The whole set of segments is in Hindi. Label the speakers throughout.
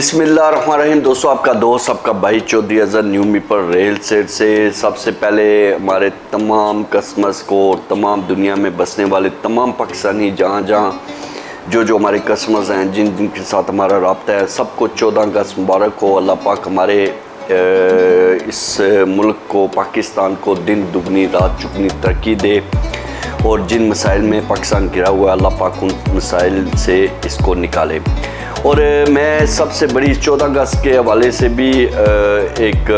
Speaker 1: बिस्मिल्लाहिर्रहमानिर्रहीम। दोस्तों, आपका दोस्त आपका भाई चौधरी अजहर न्यू मीपर रेल सेट से सबसे पहले हमारे तमाम कस्टमर्स को, तमाम दुनिया में बसने वाले तमाम पाकिस्तानी जहाँ जो हमारे कस्टमर्स हैं, जिनके साथ हमारा रब्ता है, सबको 14 अगस्त मुबारक हो। अल्लाह पाक हमारे इस मुल्क को, पाकिस्तान को दिन दुगनी रात चुगनी तरक्की दे और जिन मसाइल में पाकिस्तान घिरा हुआ है, अल्लाह पाक उन मसाइल से इसको निकाले। और मैं सबसे बड़ी 14 अगस्त के हवाले से भी एक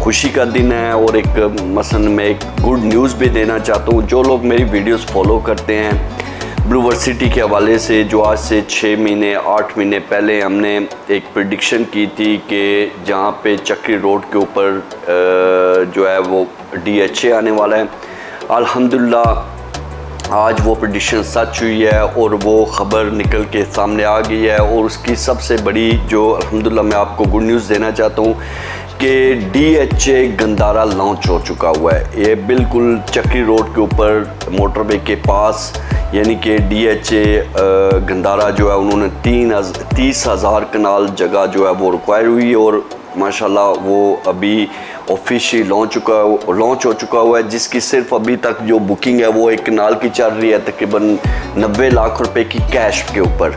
Speaker 1: खुशी का दिन है और एक मसलन मैं एक गुड न्यूज़ भी देना चाहता हूँ। जो लोग मेरी वीडियोस फॉलो करते हैं ब्लूवर्सिटी के हवाले से, जो आज से 6 महीने 8 महीने पहले हमने एक प्रेडिक्शन की थी कि जहाँ पे चक्री रोड के ऊपर जो है वो DHA आने वाला है, अल्हम्दुलिल्लाह आज वो प्रेडिक्शन सच हुई है और वो ख़बर निकल के सामने आ गई है। और उसकी सबसे बड़ी जो अल्हम्दुलिल्लाह मैं आपको गुड न्यूज़ देना चाहता हूँ कि DHA गंदारा लॉन्च हो चुका हुआ है। ये बिल्कुल चक्री रोड के ऊपर मोटरवे के पास, यानी कि DHA गंदारा जो है उन्होंने 30,000 कनाल जगह जो है वो रिक्वायर हुई है और माशाल्लाह वो अभी ऑफिशियल लॉन्च हो चुका हुआ है, जिसकी सिर्फ अभी तक जो बुकिंग है वो एक कनाल की चल रही है तकरीबन 90 लाख रुपए की कैश के ऊपर।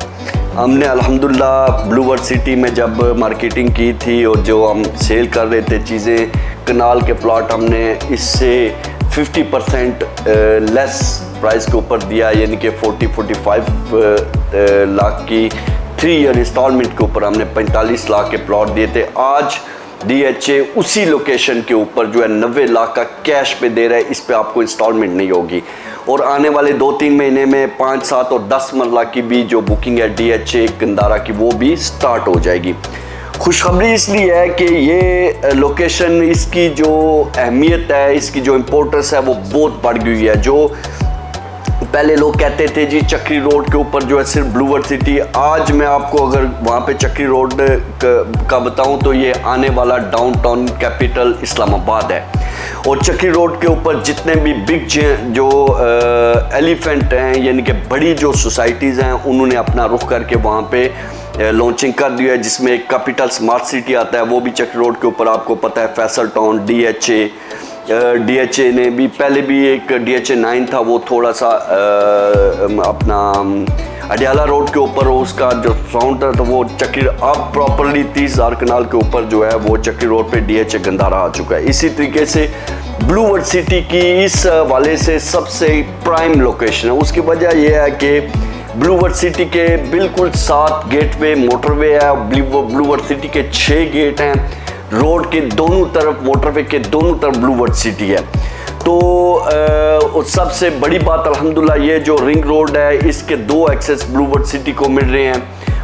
Speaker 1: हमने अल्हम्दुलिल्लाह ब्लूवर्सिटी में जब मार्केटिंग की थी और जो हम सेल कर रहे थे चीज़ें, कनाल के प्लॉट हमने इससे 50% लेस प्राइस के ऊपर दिया, यानी कि 40-45 लाख की 3 ईयर इंस्टॉलमेंट के ऊपर हमने 45 लाख के प्लॉट दिए थे। आज DHA उसी लोकेशन के ऊपर जो है 90 लाख का कैश पे दे रहा है, इस पे आपको इंस्टॉलमेंट नहीं होगी। और आने वाले 2-3 महीने में 5, 7 और 10 मरला की भी जो बुकिंग है DHA गंदारा की, वो भी स्टार्ट हो जाएगी। खुशखबरी इसलिए है कि ये लोकेशन, इसकी जो अहमियत है, इसकी जो इम्पोर्टेंस है वो बहुत बढ़ गई है। जो पहले लोग कहते थे जी चक्री रोड के ऊपर जो है सिर्फ ब्लूवर्सिटी, आज मैं आपको अगर वहाँ पे चक्री रोड का बताऊँ तो ये आने वाला डाउनटाउन कैपिटल इस्लामाबाद है। और चक्री रोड के ऊपर जितने भी बिग जो एलिफेंट हैं, यानी कि बड़ी जो सोसाइटीज़ हैं, उन्होंने अपना रुख करके वहाँ पे लॉन्चिंग कर दिया है, जिसमें एक कैपिटल स्मार्ट सिटी आता है, वो भी चक्री रोड के ऊपर आपको पता है। फैसल टाउन, DHA ने भी पहले भी एक DHA 9 था, वो थोड़ा सा अपना अडियाला रोड के ऊपर उसका जो साउंड था, तो वो चक्री अब प्रॉपरली 30,000 कनाल के ऊपर जो है वो चक्री रोड पे DHA गंदारा आ चुका है। इसी तरीके से ब्लूवर्सिटी की इस वाले से सबसे प्राइम लोकेशन है। उसकी वजह यह है कि ब्लूवर्सिटी के बिल्कुल 7 गेट पे मोटरवे है। ब्लूवर्सिटी के 6 गेट हैं, रोड के दोनों तरफ, मोटरवे के दोनों तरफ ब्लूवर्सिटी है। तो सबसे बड़ी बात अल्हम्दुलिल्लाह ये जो रिंग रोड है, इसके 2 एक्सेस ब्लूवर्सिटी को मिल रहे हैं।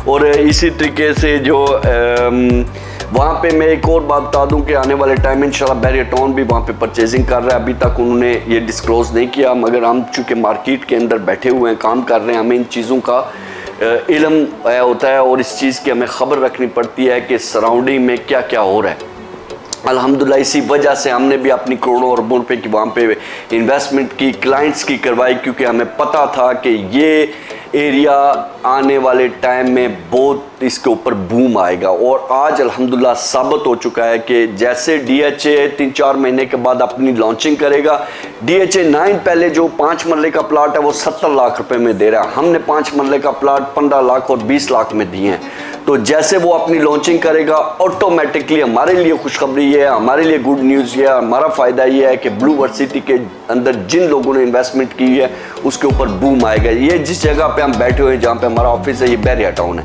Speaker 1: और इसी तरीके से जो वहाँ पे मैं एक और बात बता दूं कि आने वाले टाइम में इंशाल्लाह बैरियर टाउन भी वहाँ पे परचेजिंग कर रहा है। अभी तक उन्होंने ये डिस्क्लोज नहीं किया, मगर हम चूँकि मार्केट के अंदर बैठे हुए हैं, काम कर रहे हैं, हमें इन चीज़ों का इल्म होता है और इस चीज़ की हमें ख़बर रखनी पड़ती है कि सराउंडिंग में क्या क्या हो रहा है। अल्हम्दुलिल्लाह इसी वजह से हमने भी अपनी करोड़ों अरबों रुपए की वहाँ पे इन्वेस्टमेंट की, क्लाइंट्स की करवाई, क्योंकि हमें पता था कि ये एरिया आने वाले टाइम में बहुत इसके ऊपर बूम आएगा। और आज अल्हम्दुलिल्लाह साबित हो चुका है कि जैसे DHA 3-4 महीने के बाद अपनी लॉन्चिंग करेगा, DHA 9 पहले जो 5 मरले का प्लाट है वो 70 लाख रुपए में दे रहा है, हमने 5 मरले का प्लाट 15 लाख और 20 लाख में दिए हैं। तो जैसे वो अपनी लॉन्चिंग करेगा, ऑटोमेटिकली हमारे लिए खुशखबरी है, हमारे लिए गुड न्यूज़ है, हमारा फ़ायदा ये है कि ब्लूवर्सिटी के अंदर जिन लोगों ने इन्वेस्टमेंट की है उसके ऊपर बूम आएगा। ये जिस जगह पे हम बैठे हुए हैं, जहाँ पे हमारा ऑफिस है, ये बैरियर टाउन है।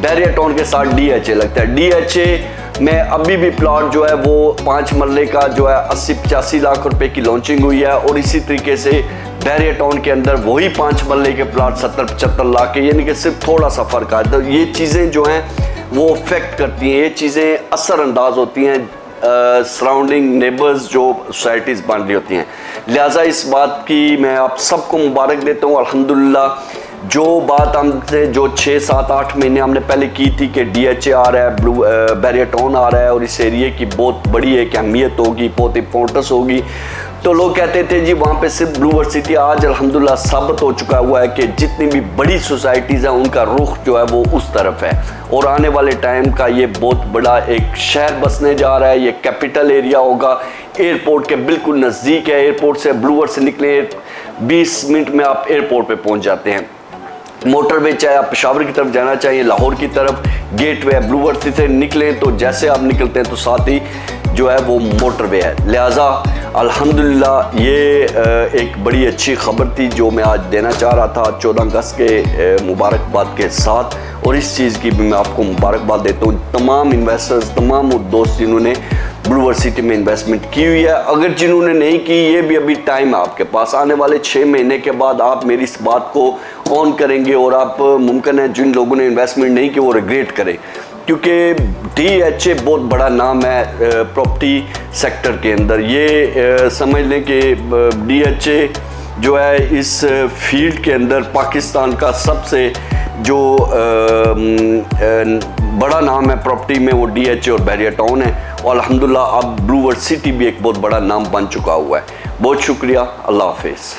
Speaker 1: बैरियर टाउन के साथ DHA लगता है। DHA में अभी भी प्लॉट जो है वो 5 मरले का जो है 80-85 लाख रुपए की लॉन्चिंग हुई है। और इसी तरीके से बैरियर टाउन के अंदर वही 5 मरले के प्लॉट 70-75 लाख के, यानी कि सिर्फ थोड़ा सा फ़र्क है। तो ये चीज़ें जो हैं वो अफेक्ट करती हैं, ये चीज़ें असरअंदाज होती हैं सराउंडिंग नेबर्स जो सोसाइटीज़ बन रही होती हैं। लिहाजा इस बात की मैं आप सबको मुबारक देता हूँ। अल्हम्दुलिल्लाह जो बात हमसे जो 6, 7, 8 महीने हमने पहले की थी कि DHA आ रहा है, बैरियर टाउन आ रहा है और इस एरिए की बहुत बड़ी एक अहमियत होगी, बहुत इंपॉर्टेंस होगी, तो लोग कहते थे जी वहाँ पे सिर्फ ब्लूवर्सिटी, आज अल्हम्दुलिल्लाह साबित हो चुका हुआ है कि जितनी भी बड़ी सोसाइटीज़ हैं उनका रुख जो है वो उस तरफ है, और आने वाले टाइम का ये बहुत बड़ा एक शहर बसने जा रहा है। ये कैपिटल एरिया होगा, एयरपोर्ट के बिल्कुल नज़दीक है। एयरपोर्ट से ब्लूवर्ड से निकले 20 मिनट में आप एयरपोर्ट पे पहुंच जाते हैं। मोटरवे चाहे आप पेशावर की तरफ जाना चाहिए, लाहौर की तरफ गेटवे है, ब्लूवर्ड से निकलें तो जैसे आप निकलते हैं तो साथ ही जो है वो मोटरवे है। लिहाजा अल्हम्दुलिल्लाह ये एक बड़ी अच्छी खबर थी जो मैं आज देना चाह रहा था 14 अगस्त के मुबारकबाद के साथ, और इस चीज़ की भी मैं आपको मुबारकबाद देता हूँ तमाम इन्वेस्टर्स, तमाम दोस्त जिन्होंने ब्लूवर्सिटी में इन्वेस्टमेंट की हुई है। अगर जिन्होंने नहीं की, ये भी अभी टाइम है आपके पास। आने वाले 6 महीने के बाद आप मेरी इस बात को ऑन करेंगे और आप मुमकिन है जिन लोगों ने इन्वेस्टमेंट नहीं की वो रिग्रेट करें, क्योंकि DHA बहुत बड़ा नाम है प्रॉपर्टी सेक्टर के अंदर। ये समझ लें कि DHA जो है इस फील्ड के अंदर पाकिस्तान का सबसे जो बड़ा नाम है प्रॉपर्टी में वो DHA और बैरिया टाउन है, और अल्हम्दुलिल्लाह अब ब्लूवर्सिटी भी एक बहुत बड़ा नाम बन चुका हुआ है। बहुत शुक्रिया, अल्लाह हाफिज़।